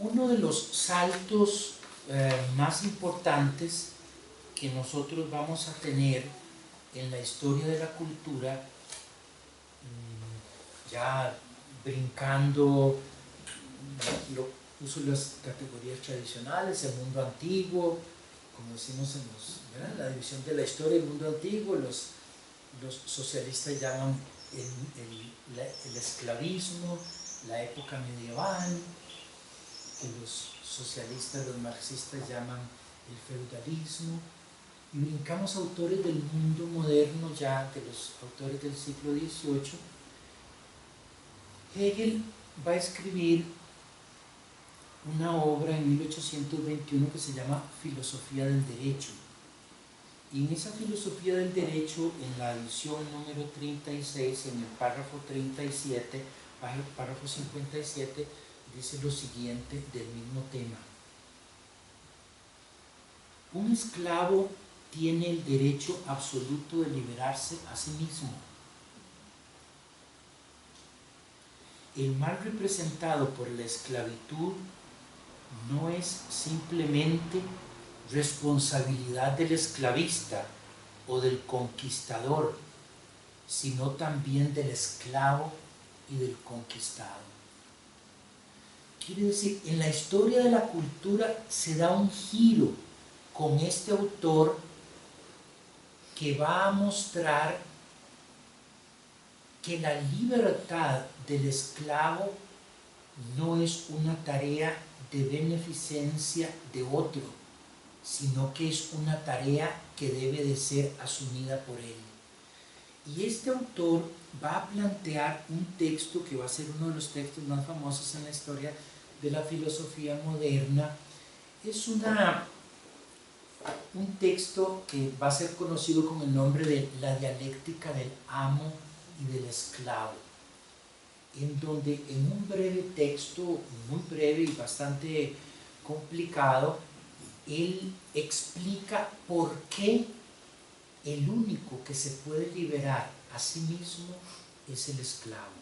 Uno de los saltos más importantes que nosotros vamos a tener en la historia de la cultura, ya brincando, uso las categorías tradicionales, el mundo antiguo, como decimos en la división de la historia, el mundo antiguo, los socialistas llaman el esclavismo, la época medieval, que los socialistas, los marxistas llaman el feudalismo, y brincamos autores del mundo moderno ya, de los autores del siglo XVIII. Hegel va a escribir una obra en 1821 que se llama Filosofía del Derecho. Y en esa Filosofía del Derecho, en la edición número 36, en el párrafo 37, párrafo 57, dice lo siguiente del mismo tema. Un esclavo tiene el derecho absoluto de liberarse a sí mismo. El mal representado por la esclavitud no es simplemente responsabilidad del esclavista o del conquistador, sino también del esclavo y del conquistado. Quiere decir, en la historia de la cultura se da un giro con este autor que va a mostrar que la libertad del esclavo no es una tarea de beneficencia de otro, sino que es una tarea que debe de ser asumida por él. Y este autor va a plantear un texto que va a ser uno de los textos más famosos en la historia de la filosofía moderna. Es un texto que va a ser conocido con el nombre de La dialéctica del amo y del esclavo, en donde en un breve texto, muy breve y bastante complicado, él explica por qué el único que se puede liberar a sí mismo es el esclavo.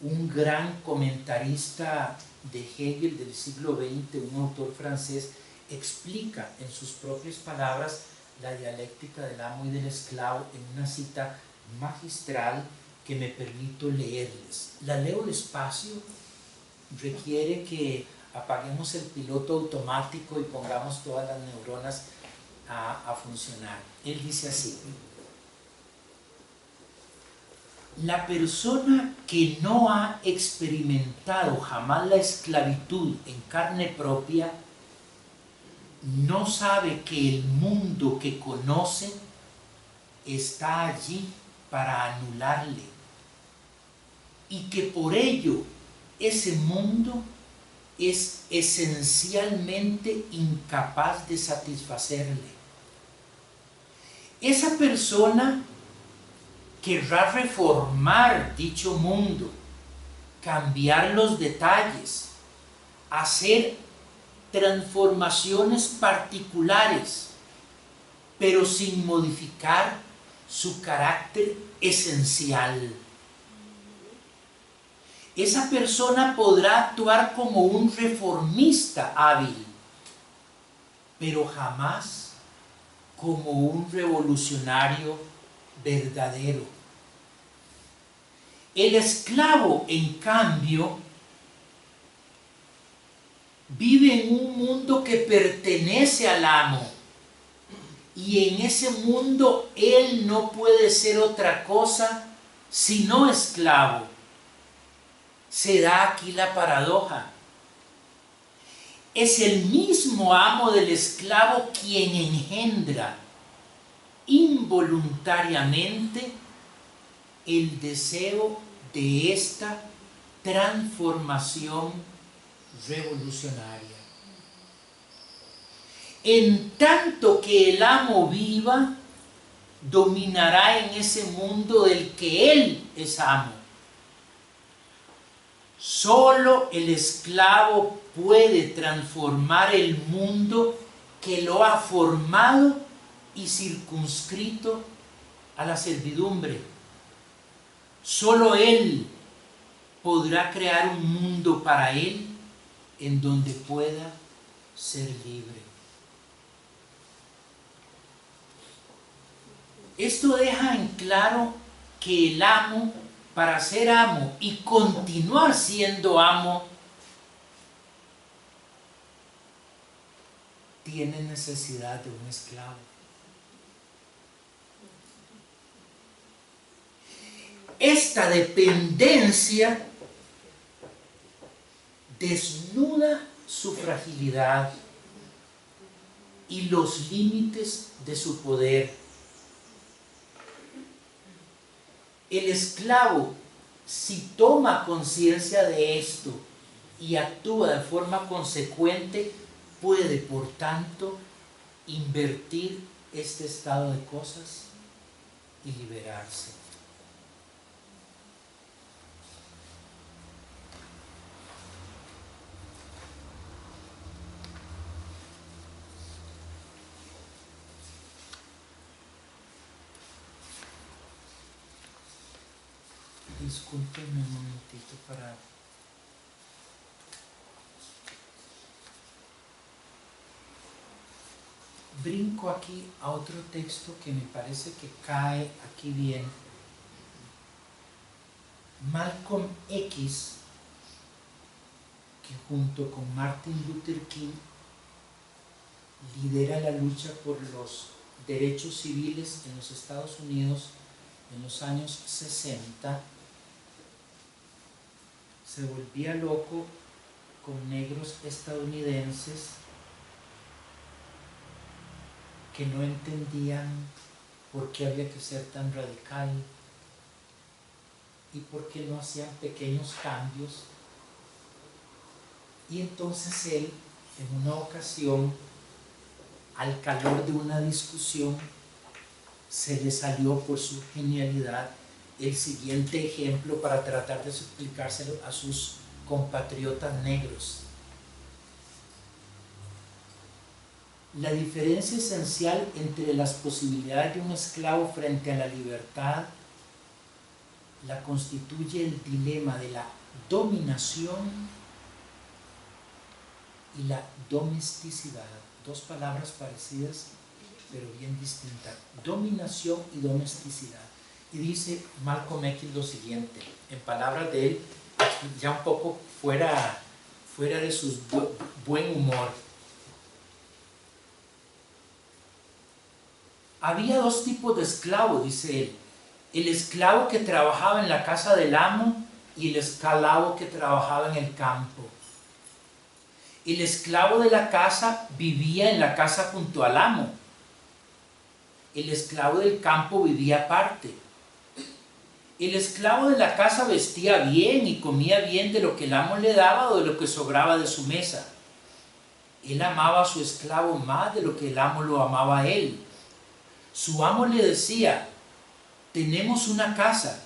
Un gran comentarista de Hegel del siglo XX, un autor francés, explica en sus propias palabras la dialéctica del amo y del esclavo en una cita magistral que me permito leerles. La leo despacio, requiere que apaguemos el piloto automático y pongamos todas las neuronas a funcionar. Él dice así: la persona que no ha experimentado jamás la esclavitud en carne propia no sabe que el mundo que conoce está allí para anularle y que por ello ese mundo es esencialmente incapaz de satisfacerle. Esa persona querrá reformar dicho mundo, cambiar los detalles, hacer transformaciones particulares, pero sin modificar su carácter esencial. Esa persona podrá actuar como un reformista hábil, pero jamás como un revolucionario verdadero. El esclavo, en cambio, vive en un mundo que pertenece al amo, y en ese mundo él no puede ser otra cosa sino esclavo. Se da aquí la paradoja. Es el mismo amo del esclavo quien engendra involuntariamente el deseo de esta transformación revolucionaria. En tanto que el amo viva, dominará en ese mundo del que él es amo. Solo el esclavo puede transformar el mundo que lo ha formado y circunscrito a la servidumbre. Solo él podrá crear un mundo para él en donde pueda ser libre. Esto deja en claro que el amo, para ser amo y continuar siendo amo, tiene necesidad de un esclavo. Esta dependencia desnuda su fragilidad y los límites de su poder. El esclavo, si toma conciencia de esto y actúa de forma consecuente, puede, por tanto, invertir este estado de cosas y liberarse. Discúlpenme un momentito para... Brinco aquí a otro texto que me parece que cae aquí bien. Malcolm X, que junto con Martin Luther King lidera la lucha por los derechos civiles en los Estados Unidos en los años 60, se volvía loco con negros estadounidenses que no entendían por qué había que ser tan radical y por qué no hacían pequeños cambios. Y entonces él, en una ocasión, al calor de una discusión, se le salió por su genialidad el siguiente ejemplo para tratar de explicárselo a sus compatriotas negros. La diferencia esencial entre las posibilidades de un esclavo frente a la libertad la constituye el dilema de la dominación y la domesticidad. Dos palabras parecidas pero bien distintas: dominación y domesticidad. Y dice Malcolm X lo siguiente, en palabras de él, ya un poco fuera de su buen humor. Había dos tipos de esclavos, dice él: el esclavo que trabajaba en la casa del amo y el esclavo que trabajaba en el campo. El esclavo de la casa vivía en la casa junto al amo. El esclavo del campo vivía aparte. El esclavo de la casa vestía bien y comía bien de lo que el amo le daba o de lo que sobraba de su mesa. Él amaba a su esclavo más de lo que el amo lo amaba a él. Su amo le decía: tenemos una casa.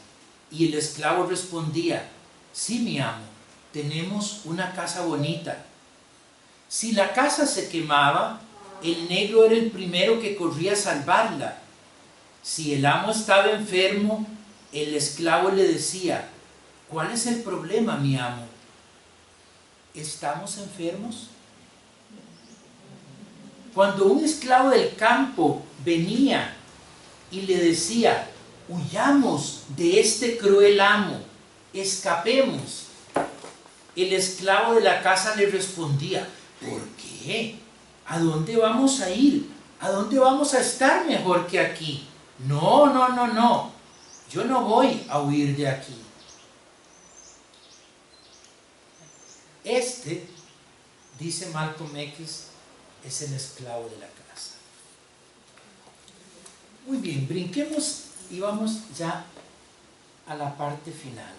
Y el esclavo respondía: sí, mi amo, tenemos una casa bonita. Si la casa se quemaba, el negro era el primero que corría a salvarla. Si el amo estaba enfermo, el esclavo le decía: ¿cuál es el problema, mi amo? ¿Estamos enfermos? Cuando un esclavo del campo venía y le decía: huyamos de este cruel amo, escapemos, el esclavo de la casa le respondía: ¿por qué? ¿A dónde vamos a ir? ¿A dónde vamos a estar mejor que aquí? No, no, no, no. Yo no voy a huir de aquí. Este, dice Malcolm X, es el esclavo de la casa. Muy bien, brinquemos y vamos ya a la parte final.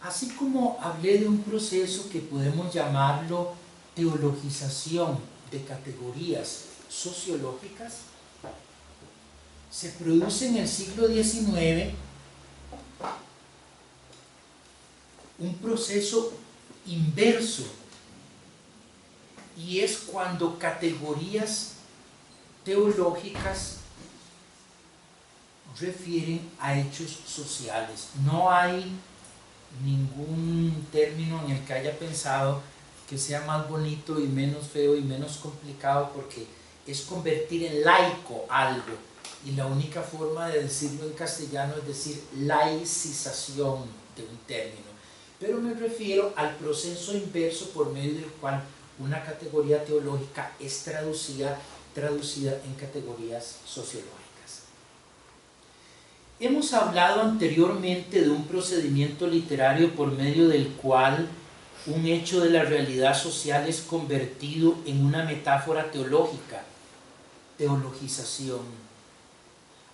Así como hablé de un proceso que podemos llamarlo teologización de categorías sociológicas, se produce en el siglo XIX un proceso inverso, y es cuando categorías teológicas refieren a hechos sociales. No hay ningún término en el que haya pensado que sea más bonito y menos feo y menos complicado, porque es convertir en laico algo, y la única forma de decirlo en castellano es decir laicización de un término, pero me refiero al proceso inverso por medio del cual una categoría teológica es traducida en categorías sociológicas. Hemos hablado anteriormente de un procedimiento literario por medio del cual un hecho de la realidad social es convertido en una metáfora teológica, teologización.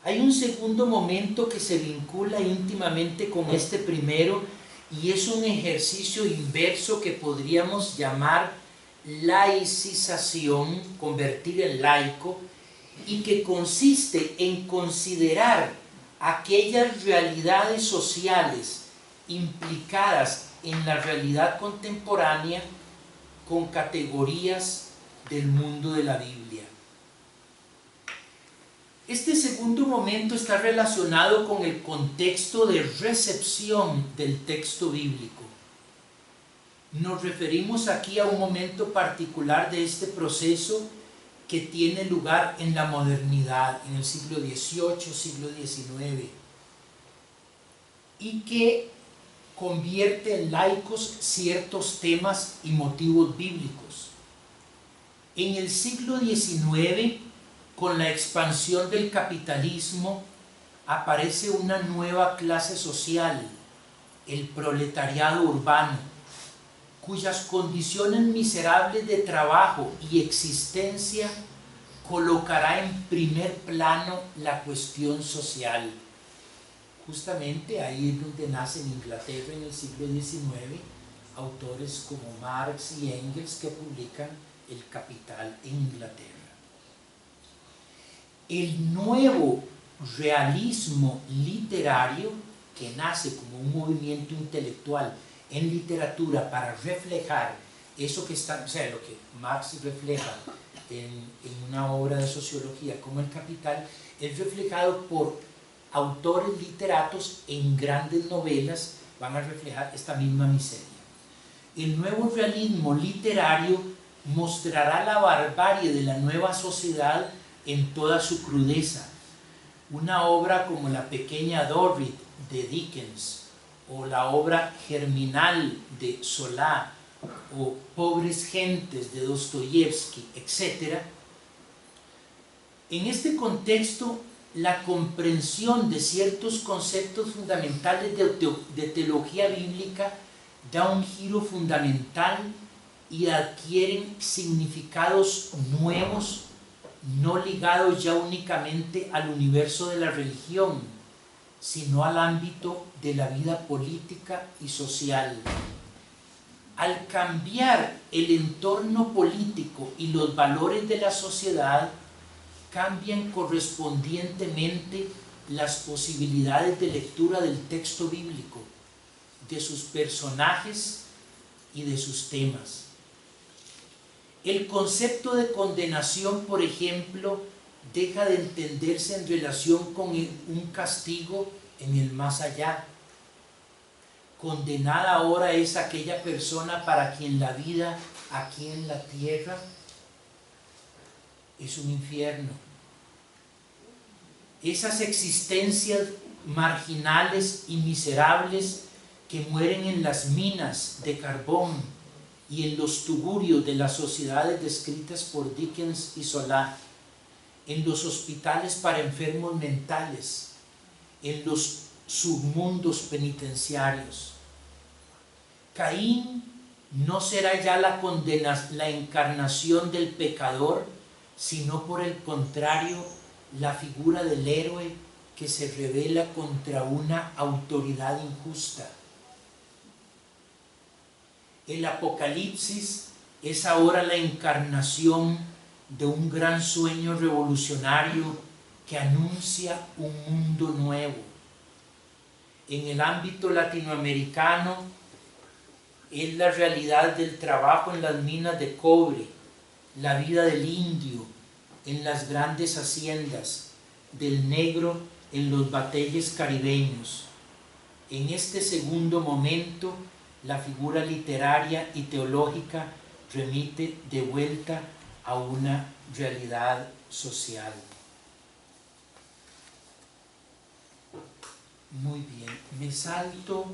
Hay un segundo momento que se vincula íntimamente con este primero, y es un ejercicio inverso que podríamos llamar laicización, convertir en laico, y que consiste en considerar aquellas realidades sociales implicadas en la realidad contemporánea con categorías del mundo de la Biblia. Este segundo momento está relacionado con el contexto de recepción del texto bíblico. Nos referimos aquí a un momento particular de este proceso que tiene lugar en la modernidad, en el siglo XVIII, siglo XIX, y que convierte en laicos ciertos temas y motivos bíblicos. En el siglo XIX, con la expansión del capitalismo, aparece una nueva clase social, el proletariado urbano, cuyas condiciones miserables de trabajo y existencia colocará en primer plano la cuestión social. Justamente ahí es donde nace en Inglaterra en el siglo XIX autores como Marx y Engels, que publican El Capital en Inglaterra. El nuevo realismo literario, que nace como un movimiento intelectual en literatura para reflejar eso que está, o sea, lo que Marx refleja en una obra de sociología como El Capital, es reflejado por autores literatos en grandes novelas, van a reflejar esta misma miseria. El nuevo realismo literario mostrará la barbarie de la nueva sociedad en toda su crudeza. Una obra como La pequeña Dorrit de Dickens, o la obra Germinal de Zola, o Pobres gentes de Dostoyevsky, etc. En este contexto, la comprensión de ciertos conceptos fundamentales de teología bíblica da un giro fundamental y adquieren significados nuevos, no ligados ya únicamente al universo de la religión, sino al ámbito de la vida política y social. Al cambiar el entorno político y los valores de la sociedad, cambian correspondientemente las posibilidades de lectura del texto bíblico, de sus personajes y de sus temas. El concepto de condenación, por ejemplo, deja de entenderse en relación con un castigo en el más allá. Condenada ahora es aquella persona para quien la vida aquí en la tierra es un infierno. Esas existencias marginales y miserables que mueren en las minas de carbón y en los tugurios de las sociedades descritas por Dickens y Zola, en los hospitales para enfermos mentales, en los submundos penitenciarios. Caín no será ya la encarnación del pecador, sino por el contrario, la figura del héroe que se revela contra una autoridad injusta. El Apocalipsis es ahora la encarnación de un gran sueño revolucionario que anuncia un mundo nuevo. En el ámbito latinoamericano es la realidad del trabajo en las minas de cobre, la vida del indio en las grandes haciendas, del negro en los batalles caribeños. En este segundo momento, la figura literaria y teológica remite de vuelta a una realidad social. Muy bien, me salto